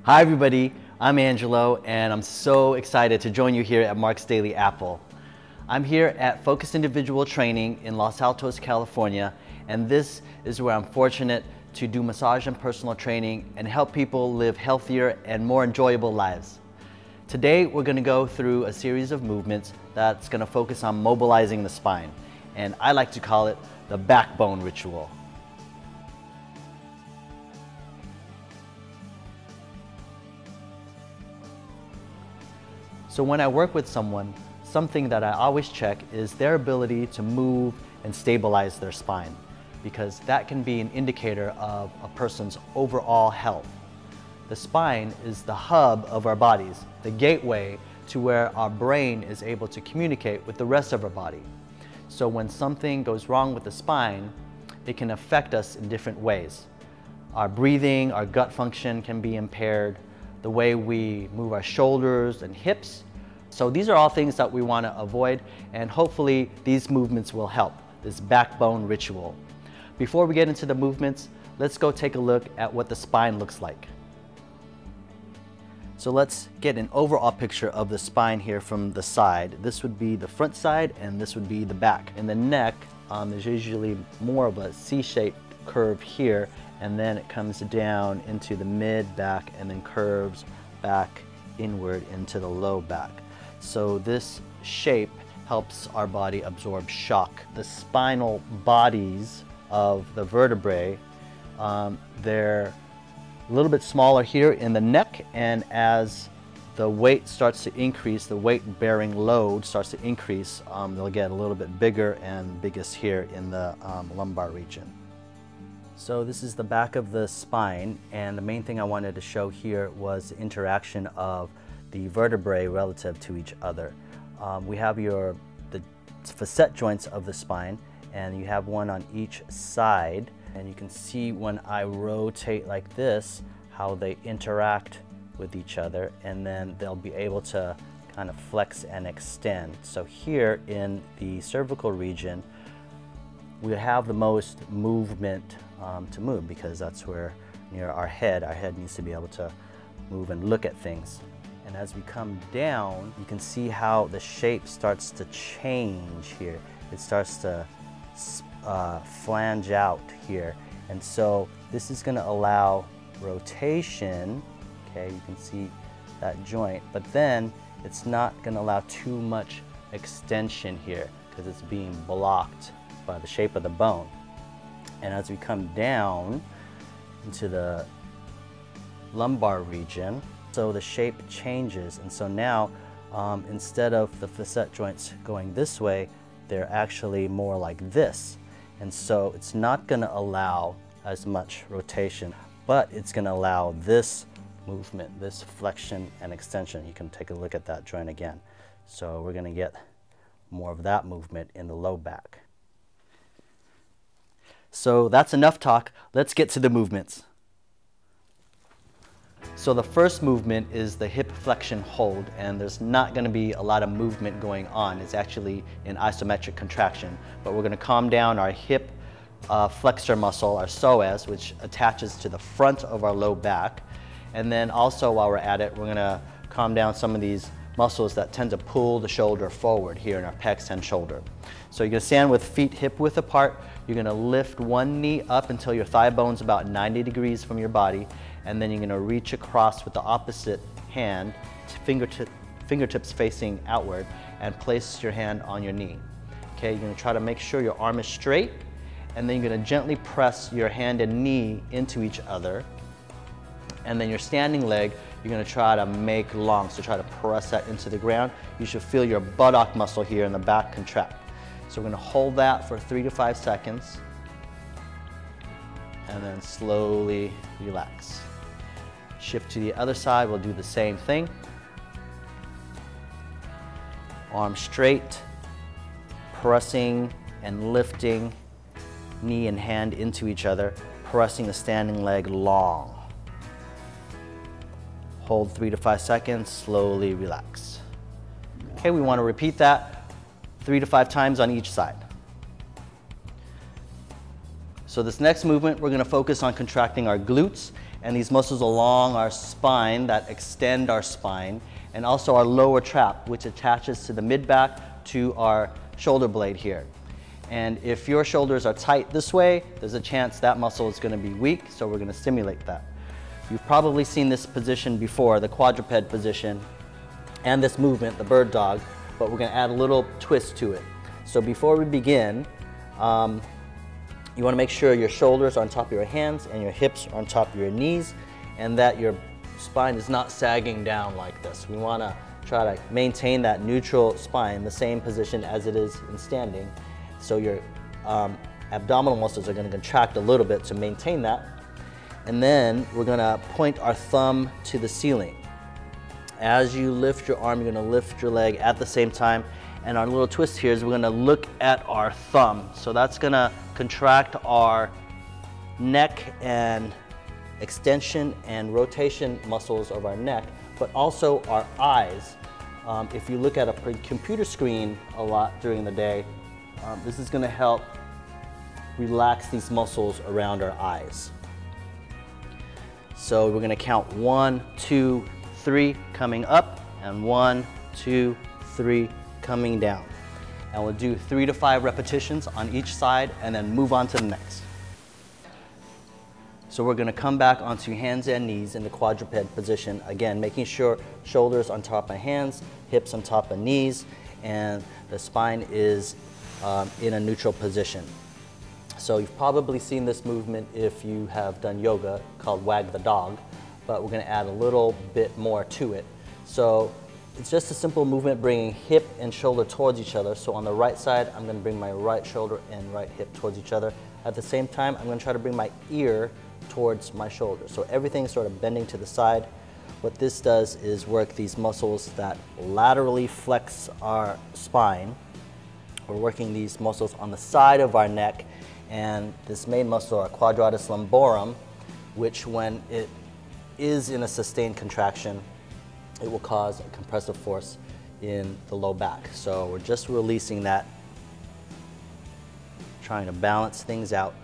Hi everybody, I'm Angelo and I'm so excited to join you here at Mark's Daily Apple. I'm here at Focus Individual Training in Los Altos, California, and this is where I'm fortunate to do massage and personal training and help people live healthier and more enjoyable lives. Today we're going to go through a series of movements that's going to focus on mobilizing the spine, and I like to call it the backbone ritual. So when I work with someone, something that I always check is their ability to move and stabilize their spine, because that can be an indicator of a person's overall health. The spine is the hub of our bodies, the gateway to where our brain is able to communicate with the rest of our body. So when something goes wrong with the spine, it can affect us in different ways. Our breathing, our gut function can be impaired, the way we move our shoulders and hips. So these are all things that we want to avoid, and hopefully these movements will help, this backbone ritual. Before we get into the movements, let's go take a look at what the spine looks like. So let's get an overall picture of the spine here from the side. This would be the front side and this would be the back. In the neck, there's usually more of a C-shaped curve here, and then it comes down into the mid back and then curves back inward into the low back. So this shape helps our body absorb shock. The spinal bodies of the vertebrae, they're a little bit smaller here in the neck, and as the weight starts to increase, the weight-bearing load starts to increase, they'll get a little bit bigger and biggest here in the lumbar region. So this is the back of the spine, and the main thing I wanted to show here was the interaction of the vertebrae relative to each other. We have the facet joints of the spine, and you have one on each side, and you can see when I rotate like this how they interact with each other, and then they'll be able to kind of flex and extend. So here in the cervical region, we have the most movement to move, because that's where near our head needs to be able to move and look at things. And as we come down, you can see how the shape starts to change here. It starts to flange out here. And so this is going to allow rotation. Okay, you can see that joint, but then it's not going to allow too much extension here because it's being blocked by the shape of the bone. And as we come down into the lumbar region, so the shape changes, and so now instead of the facet joints going this way, they're actually more like this. And so it's not going to allow as much rotation, but it's going to allow this movement, this flexion and extension. You can take a look at that joint again. So we're going to get more of that movement in the low back. So that's enough talk. Let's get to the movements. So the first movement is the hip flexion hold, and there's not going to be a lot of movement going on. It's actually an isometric contraction, but we're going to calm down our hip flexor muscle, our psoas, which attaches to the front of our low back. And then also while we're at it, we're going to calm down some of these muscles that tend to pull the shoulder forward here in our pecs and shoulder. So you're going to stand with feet hip width apart. You're going to lift one knee up until your thigh bone's about 90 degrees from your body, and then you're going to reach across with the opposite hand, fingertips facing outward, and place your hand on your knee. Okay, you're going to try to make sure your arm is straight, and then you're going to gently press your hand and knee into each other. And then your standing leg, you're going to try to make long, so try to press that into the ground. You should feel your buttock muscle here in the back contract. So we're going to hold that for 3 to 5 seconds, and then slowly relax. Shift to the other side, we'll do the same thing. Arm straight, pressing and lifting knee and hand into each other, pressing the standing leg long. Hold 3 to 5 seconds, slowly relax. Okay, we want to repeat that 3 to 5 times on each side. So this next movement, we're going to focus on contracting our glutes and these muscles along our spine that extend our spine, and also our lower trap, which attaches to the mid-back to our shoulder blade here. And if your shoulders are tight this way, there's a chance that muscle is going to be weak, so we're going to stimulate that. You've probably seen this position before, the quadruped position, and this movement, the bird dog, but we're going to add a little twist to it. So before we begin, you want to make sure your shoulders are on top of your hands and your hips are on top of your knees, and that your spine is not sagging down like this. We want to try to maintain that neutral spine, the same position as it is in standing. So your abdominal muscles are going to contract a little bit to maintain that. And then we're going to point our thumb to the ceiling. As you lift your arm, you're going to lift your leg at the same time. And our little twist here is we're going to look at our thumb. So that's going to contract our neck and extension and rotation muscles of our neck, but also our eyes. If you look at a computer screen a lot during the day, this is going to help relax these muscles around our eyes. So we're going to count 1, 2, 3 coming up, and 1, 2, 3 coming down. And we'll do 3 to 5 repetitions on each side and then move on to the next. So we're going to come back onto hands and knees in the quadruped position. Again, making sure shoulders on top of hands, hips on top of knees, and the spine is in a neutral position. So you've probably seen this movement if you have done yoga, called wag the dog, but we're going to add a little bit more to it. So it's just a simple movement bringing hip and shoulder towards each other. So on the right side, I'm going to bring my right shoulder and right hip towards each other. At the same time, I'm going to try to bring my ear towards my shoulder. So everything's sort of bending to the side. What this does is work these muscles that laterally flex our spine. We're working these muscles on the side of our neck, and this main muscle, our quadratus lumborum, which when it is in a sustained contraction, it will cause a compressive force in the low back. So we're just releasing that, trying to balance things out.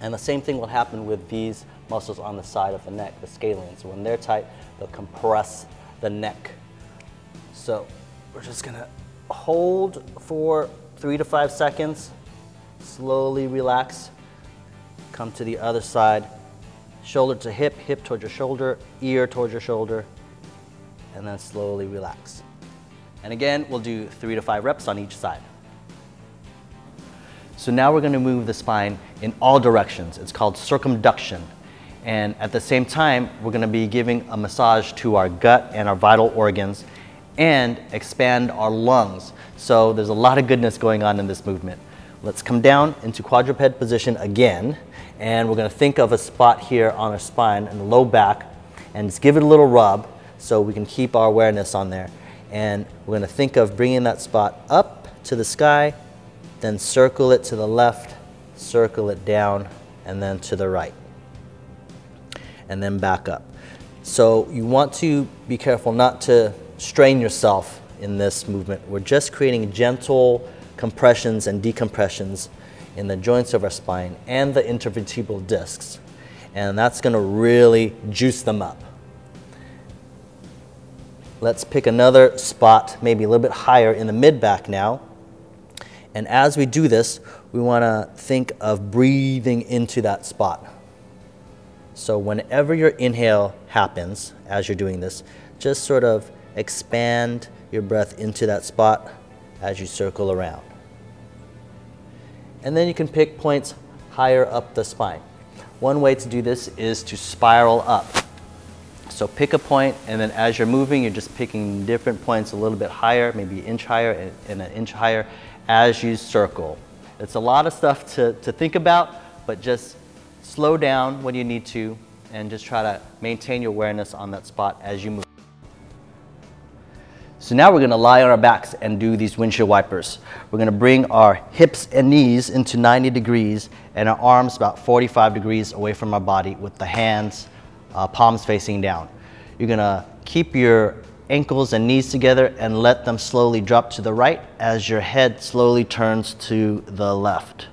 And the same thing will happen with these muscles on the side of the neck, the scalene. So when they're tight, they'll compress the neck. So we're just gonna hold for 3 to 5 seconds, slowly relax, come to the other side, shoulder to hip, hip towards your shoulder, ear towards your shoulder, and then slowly relax. And again, we'll do 3 to 5 reps on each side. So now we're going to move the spine in all directions. It's called circumduction. And at the same time, we're going to be giving a massage to our gut and our vital organs and expand our lungs. So there's a lot of goodness going on in this movement. Let's come down into quadruped position again. And we're going to think of a spot here on our spine in the low back and just give it a little rub so we can keep our awareness on there. And we're going to think of bringing that spot up to the sky, then circle it to the left, circle it down, and then to the right, and then back up. So you want to be careful not to strain yourself in this movement. We're just creating gentle compressions and decompressions in the joints of our spine and the intervertebral discs, and that's going to really juice them up. Let's pick another spot, maybe a little bit higher in the mid-back now. And as we do this, we want to think of breathing into that spot. So whenever your inhale happens, as you're doing this, just sort of expand your breath into that spot as you circle around. And then you can pick points higher up the spine. One way to do this is to spiral up. So pick a point, and then as you're moving, you're just picking different points a little bit higher, maybe an inch higher and an inch higher as you circle. It's a lot of stuff to think about, but just slow down when you need to and just try to maintain your awareness on that spot as you move. So now we're going to lie on our backs and do these windshield wipers. We're going to bring our hips and knees into 90 degrees and our arms about 45 degrees away from our body with the hands, palms facing down. You're going to keep your ankles and knees together and let them slowly drop to the right as your head slowly turns to the left.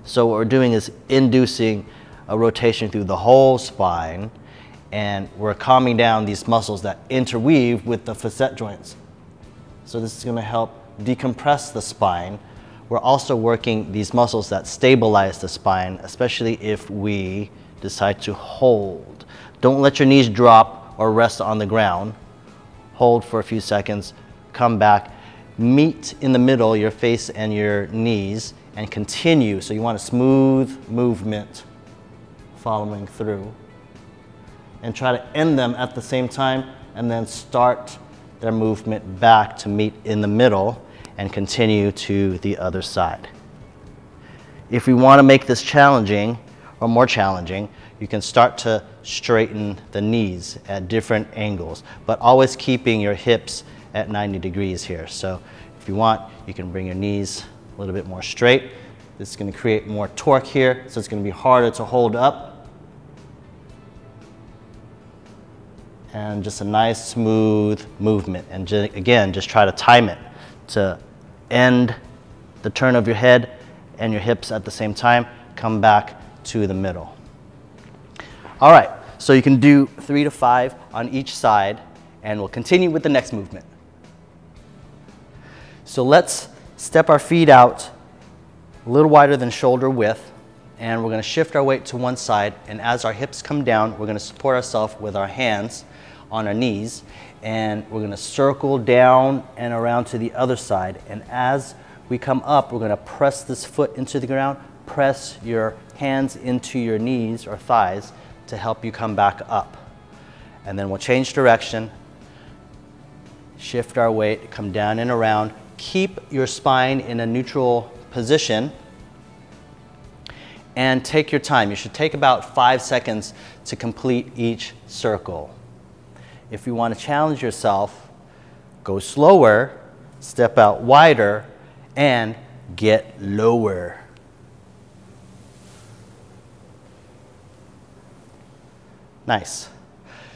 So what we're doing is inducing a rotation through the whole spine, and we're calming down these muscles that interweave with the facet joints. So this is going to help decompress the spine. We're also working these muscles that stabilize the spine, especially if we decide to hold. Don't let your knees drop or rest on the ground. Hold for a few seconds, come back, meet in the middle, your face and your knees, and continue. So you want a smooth movement following through. And try to end them at the same time, and then start their movement back to meet in the middle and continue to the other side. If we want to make this challenging or more challenging, you can start to straighten the knees at different angles, but always keeping your hips at 90 degrees here. So if you want, you can bring your knees a little bit more straight. This is going to create more torque here, so it's going to be harder to hold up. And just a nice smooth movement. And again, just try to time it to end the turn of your head and your hips at the same time. Come back to the middle. All right, so you can do 3 to 5 on each side, and we'll continue with the next movement. So let's step our feet out a little wider than shoulder width, and we're going to shift our weight to one side, and as our hips come down, we're going to support ourselves with our hands on our knees, and we're going to circle down and around to the other side. And as we come up, we're going to press this foot into the ground, press your hands into your knees or thighs to help you come back up. And then we'll change direction, shift our weight, come down and around. Keep your spine in a neutral position and take your time. You should take about 5 seconds to complete each circle. If you want to challenge yourself, go slower, step out wider, and get lower. Nice.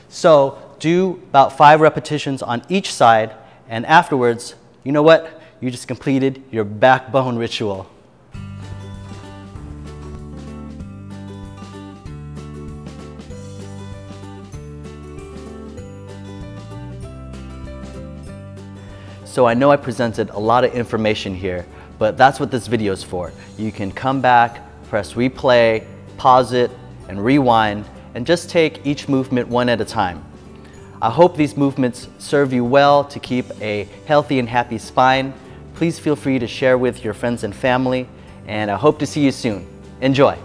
So do about 5 repetitions on each side, and afterwards, you know what? You just completed your backbone ritual. So I know I presented a lot of information here, but that's what this video is for. You can come back, press replay, pause it, and rewind, and just take each movement one at a time. I hope these movements serve you well to keep a healthy and happy spine. Please feel free to share with your friends and family, and I hope to see you soon. Enjoy.